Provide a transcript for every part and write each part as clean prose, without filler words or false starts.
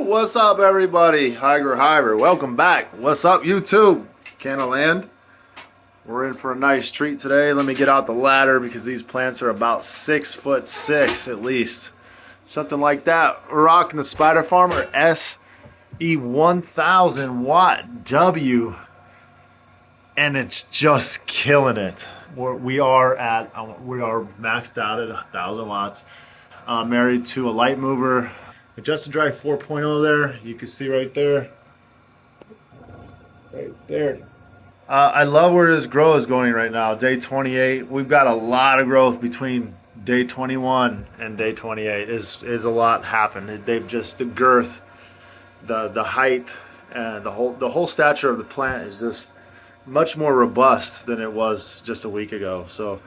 What's up, everybody? Higer. Welcome back. What's up, YouTube? Canna Land. We're in for a nice treat today. Let me get out the ladder because these plants are about 6'6" at least. Something like that. We're rocking the Spider Farmer SE 1000 watt W. And it's just killing it. We are maxed out at 1,000 watts. Married to a light mover. Adjusted drive 4.0 there. You can see right there. Right there. I love where this grow is going right now. Day 28. We've got a lot of growth between day 21 and day 28. Is a lot happened. They've just, the girth, the height, and the whole stature of the plant is just much more robust than it was just a week ago. So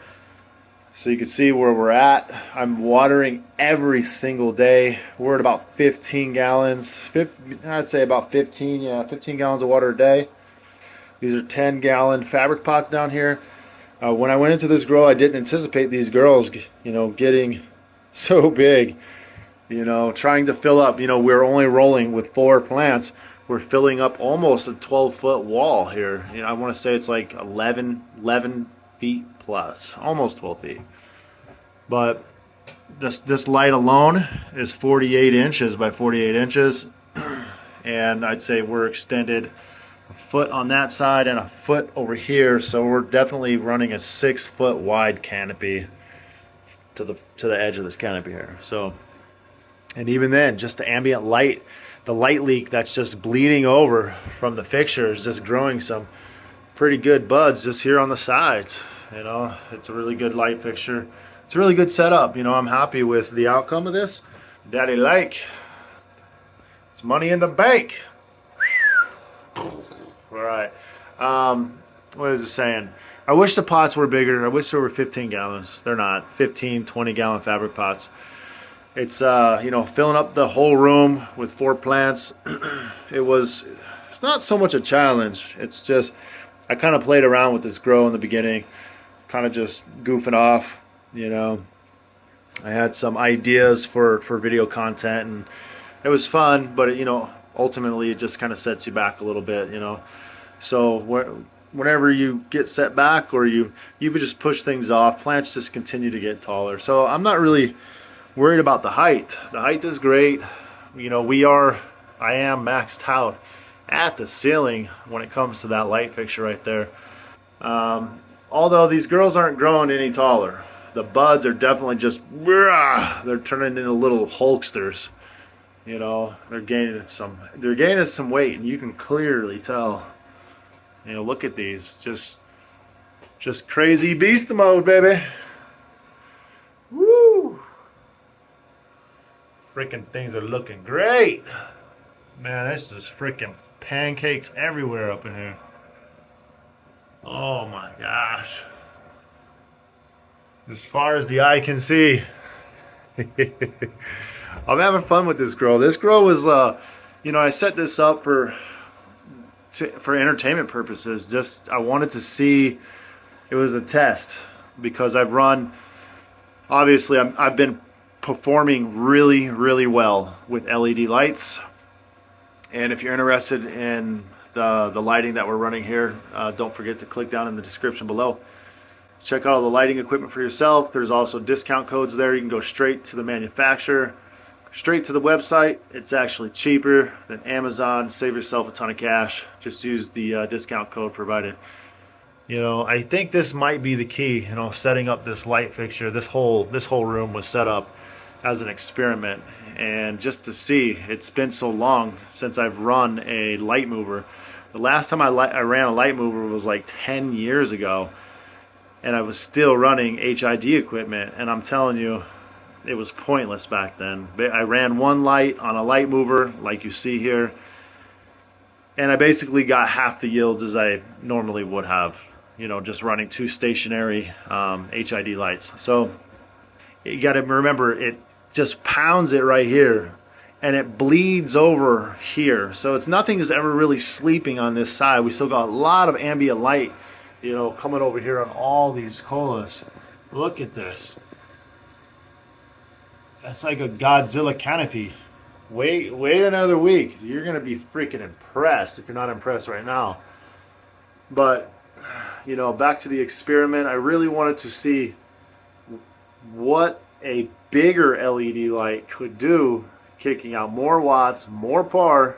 you can see where we're at. I'm watering every single day. We're at about 15 gallons. I'd say about 15 gallons of water a day. These are 10-gallon fabric pots down here. When I went into this grow, I didn't anticipate these girls, getting so big. Trying to fill up. We're only rolling with 4 plants. We're filling up almost a 12-foot wall here. I want to say it's like 11 feet plus, almost 12 feet. But this light alone is 48 inches by 48 inches. And I'd say we're extended a foot on that side and a foot over here. So we're definitely running a 6-foot wide canopy to the edge of this canopy here. So, and even then, just the ambient light, the light leak that's just bleeding over from the fixtures, just growing some pretty good buds just here on the sides. It's a really good light fixture. It's a really good setup. I'm happy with the outcome of this. Daddy like. It's money in the bank. All right. What is it saying? I wish the pots were bigger. I wish there were 15 gallons. They're not. 15, 20-gallon fabric pots. It's, filling up the whole room with 4 plants. It's not so much a challenge. It's just, I kind of played around with this grow in the beginning, kind of just goofing off. I had some ideas for video content, and it was fun, but ultimately it just kind of sets you back a little bit. So whenever you get set back, or you just push things off, plants just continue to get taller. So I'm not really worried about the height. The height is great. I am maxed out at the ceiling when it comes to that light fixture right there. Although these girls aren't growing any taller. The buds are definitely just, they're turning into little Hulksters. They're gaining some weight, and you can clearly tell. Look at these, just crazy beast mode, baby. Woo! Freaking things are looking great. Man, this is freaking pancakes everywhere up in here. Oh my gosh. As far as the eye can see. I'm having fun with this grow. This grow was, I set this up for entertainment purposes. I wanted to see, it was a test, because obviously I've been performing really, really well with LED lights. And if you're interested in the lighting that we're running here, don't forget to click down in the description below. Check out all the lighting equipment for yourself. There's also discount codes there. You can go straight to the manufacturer, straight to the website. It's actually cheaper than Amazon. Save yourself a ton of cash. Just use the discount code provided. I think this might be the key. Setting up this light fixture. This whole room was set up as an experiment, and just to see. It's been so long since I've run a light mover. The last time I ran a light mover was like 10 years ago. And I was still running HID equipment, and I'm telling you, it was pointless back then. I ran one light on a light mover, like you see here, and I basically got half the yields as I normally would have, just running 2 stationary HID lights. So you got to remember, it just pounds it right here, and it bleeds over here. So nothing's ever really sleeping on this side. We still got a lot of ambient light coming over here on all these colas. Look at this. That's like a Godzilla canopy. Wait another week. You're gonna be freaking impressed if you're not impressed right now. But back to the experiment. I really wanted to see what a bigger LED light could do, kicking out more watts, more par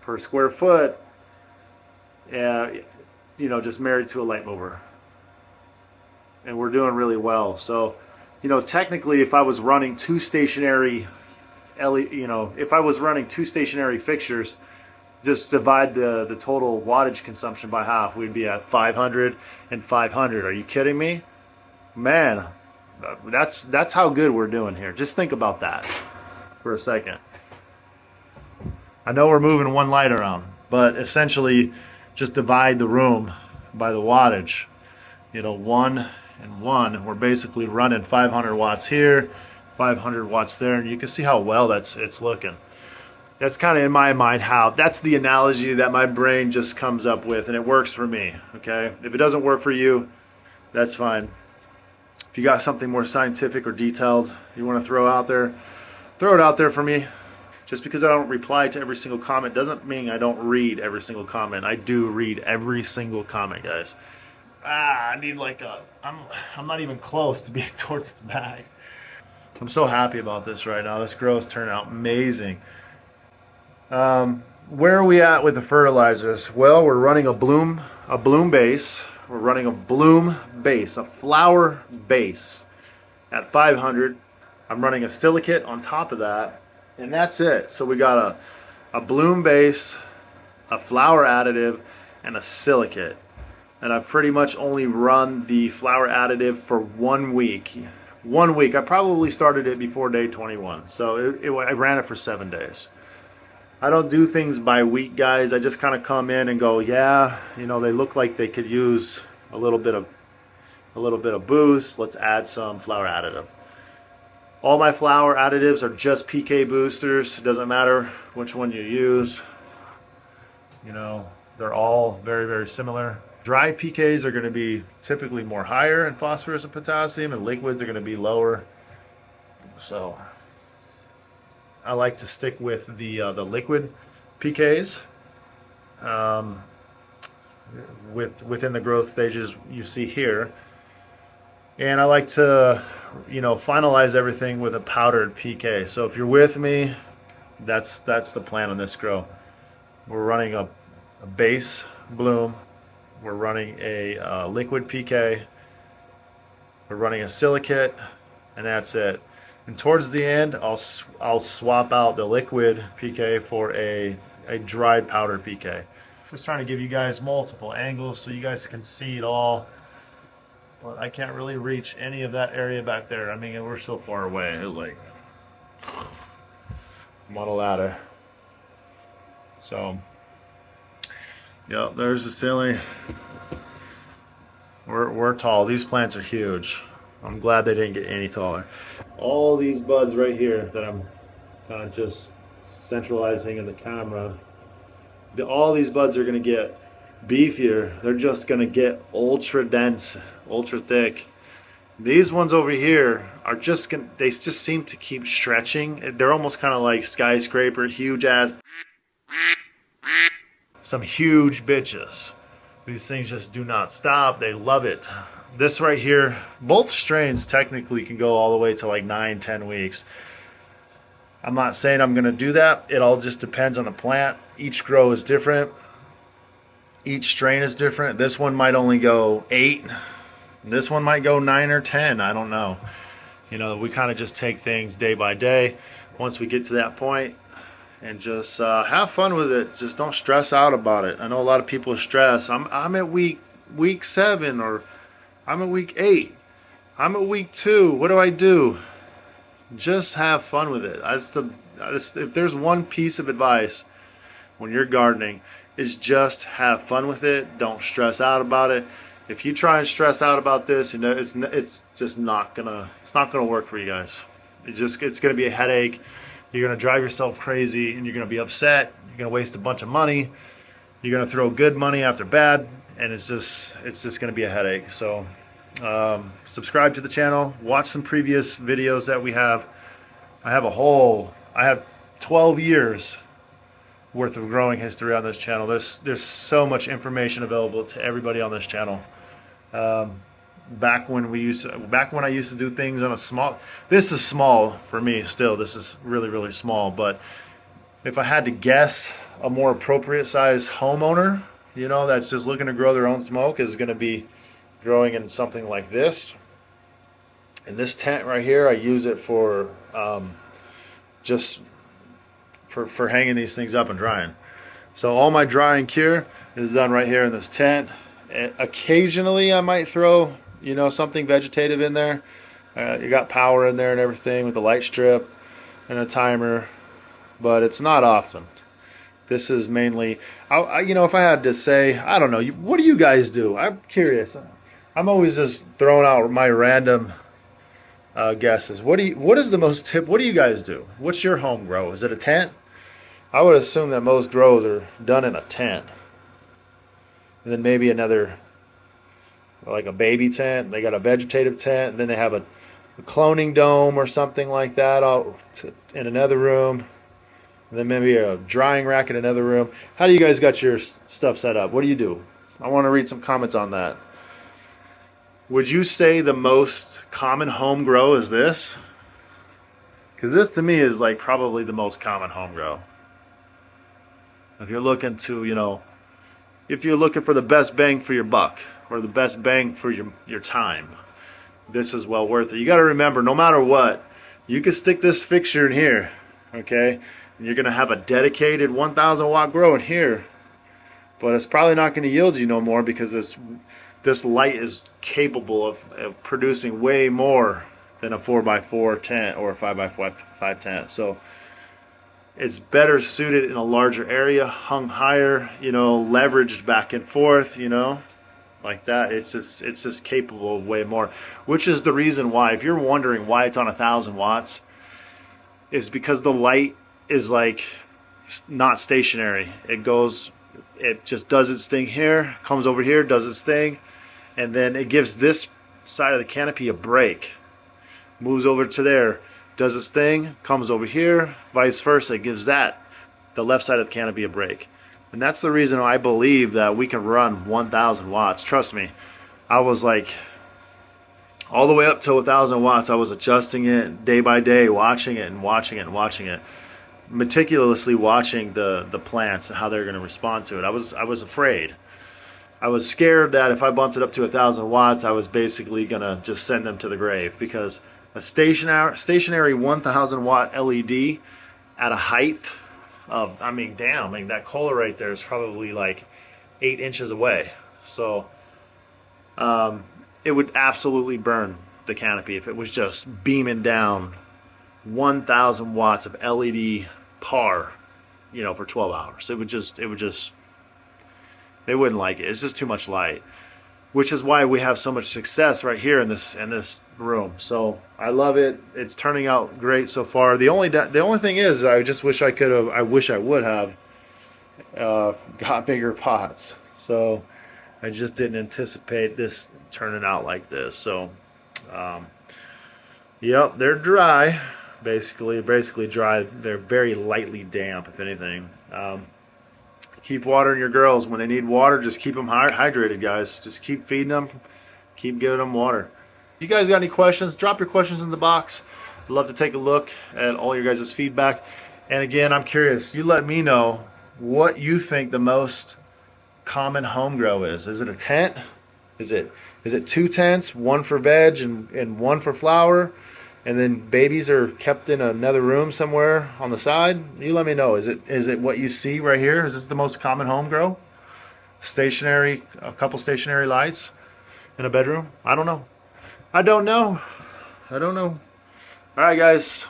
per square foot. Just married to a light mover, and we're doing really well. So, technically, if I was running two stationary if I was running two stationary fixtures, just divide the total wattage consumption by half, we'd be at 500 and 500. Are you kidding me? Man, that's how good we're doing here. Just think about that for a second. I know we're moving one light around, but essentially just divide the room by the wattage. 1 and 1. We're basically running 500 watts here, 500 watts there, and you can see how well it's looking. That's kind of in my mind that's the analogy that my brain just comes up with, and it works for me. Okay, if it doesn't work for you, that's fine. If you got something more scientific or detailed you want to throw out there, throw it out there for me. Just because I don't reply to every single comment doesn't mean I don't read every single comment. I do read every single comment, guys. I need I'm not even close to being towards the bag. I'm so happy about this right now. This grow's turned out amazing. Where are we at with the fertilizers? Well, we're running a bloom base. We're running a bloom base, a flower base at 500. I'm running a silicate on top of that, and that's it. So we got a bloom base, a flower additive, and a silicate. And I've pretty much only run the flower additive for 1 week. 1 week. I probably started it before day 21. So I ran it for 7 days. I don't do things by week, guys. I just kind of come in and go, yeah, they look like they could use a little bit of boost. Let's add some flower additive. All my flower additives are just PK boosters. It doesn't matter which one you use. They're all very, very similar. Dry PKs are going to be typically more higher in phosphorus and potassium, and liquids are going to be lower. So I like to stick with the liquid PKs. Within the growth stages you see here, and I like to finalize everything with a powdered PK. So if you're with me, that's the plan on this grow. We're running a base bloom. We're running a liquid PK. We're running a silicate, and that's it. And towards the end, I'll swap out the liquid PK for a dried powdered PK. Just trying to give you guys multiple angles so you guys can see it all. But I can't really reach any of that area back there. I mean, we're so far away. It was like I'm on a ladder. So, yep, there's the ceiling. We're tall. These plants are huge. I'm glad they didn't get any taller. All these buds right here that I'm kind of just centralizing in the camera, all these buds are going to get beefier. They're just going to get ultra dense, ultra thick. These ones over here are just going to, they just seem to keep stretching. They're almost kind of like skyscraper, huge ass, some huge bitches. These things just do not stop. They love it. This right here, both strains technically can go all the way to like 9-10 weeks. I'm not saying I'm going to do that. It all just depends on the plant. Each grow is different. Each strain is different. This one might only go 8. This one might go 9 or 10. I don't know. We kind of just take things day by day. Once we get to that point, and just have fun with it. Just don't stress out about it. I know a lot of people stress. I'm at week 7, or I'm at week 8. I'm at week 2. What do I do? Just have fun with it. If there's one piece of advice when you're gardening, is just have fun with it. Don't stress out about it. If you try and stress out about this, it's just not gonna work for you guys. It's gonna be a headache. You're going to drive yourself crazy, and you're going to be upset. You're going to waste a bunch of money. You're going to throw good money after bad, and it's just going to be a headache. So subscribe to the channel. Watch some previous videos that we have. I have 12 years worth of growing history on this channel. There's so much information available to everybody on this channel. Back when I used to do things on a small, this is small for me still. This is really, really small. But if I had to guess, a more appropriate size homeowner, that's just looking to grow their own smoke, is going to be growing in something like this. And this tent right here, I use it for just for hanging these things up and drying. So all my dry and cure is done right here in this tent. And occasionally I might throw, something vegetative in there. You got power in there and everything with a light strip and a timer, but it's not often. This is mainly, if I had to say, I don't know, what do you guys do? I'm curious. I'm always just throwing out my random guesses. What do you guys do? What's your home grow? Is it a tent? I would assume that most grows are done in a tent. And then maybe another, like a baby tent. They got a vegetative tent, and then they have a cloning dome or something like that in another room. And then maybe a drying rack in another room. How do you guys got your stuff set up? What do you do? I want to read some comments on that. Would you say the most common home grow is this? Because this to me is like probably the most common home grow. If you're looking to, if you're looking for the best bang for your buck or the best bang for your time, this is well worth it. You got to remember, no matter what, you can stick this fixture in here, okay? And you're going to have a dedicated 1,000 watt grow in here, but it's probably not going to yield you no more because this light is capable of producing way more than a 4x4 tent or a 5x5 tent. So it's better suited in a larger area, hung higher, leveraged back and forth, like that. It's just capable of way more, which is the reason why, if you're wondering why it's on 1,000 watts, is because the light is like not stationary. It just does its thing here, comes over here, does its thing, and then it gives this side of the canopy a break, moves over to there, does its thing, comes over here, vice versa. It gives the left side of the canopy a break. And that's the reason I believe that we can run 1,000 watts. Trust me, I was like, all the way up to 1,000 watts, I was adjusting it day by day, watching it, meticulously watching the plants and how they're going to respond to it. I was afraid. I was scared that if I bumped it up to 1,000 watts, I was basically going to just send them to the grave, because a stationary 1,000 watt LED at a height of, that Kohler right there is probably like 8 inches away. So it would absolutely burn the canopy if it was just beaming down 1,000 watts of LED par, for 12 hours. They wouldn't like it. It's just too much light, which is why we have so much success right here in this room. So I love it. It's turning out great so far. The only thing is, I just wish I would have got bigger pots. So I just didn't anticipate this turning out like this. So yep, they're dry. Basically dry. They're very lightly damp, if anything. Keep watering your girls. When they need water, just keep them hydrated, guys. Just keep feeding them. Keep giving them water. If you guys got any questions, drop your questions in the box. I'd love to take a look at all your guys' feedback. And again, I'm curious. You let me know what you think the most common home grow is. Is it a tent? Is it 2 tents, one for veg and one for flower? And then babies are kept in another room somewhere on the side? You let me know. Is it what you see right here? Is this the most common home grow? Stationary, a couple stationary lights in a bedroom? I don't know. All right, guys.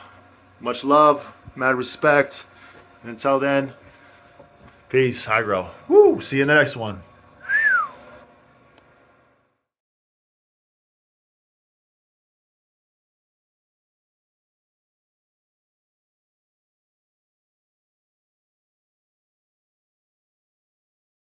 Much love, mad respect. And until then, peace. High grow. Woo! See you in the next one.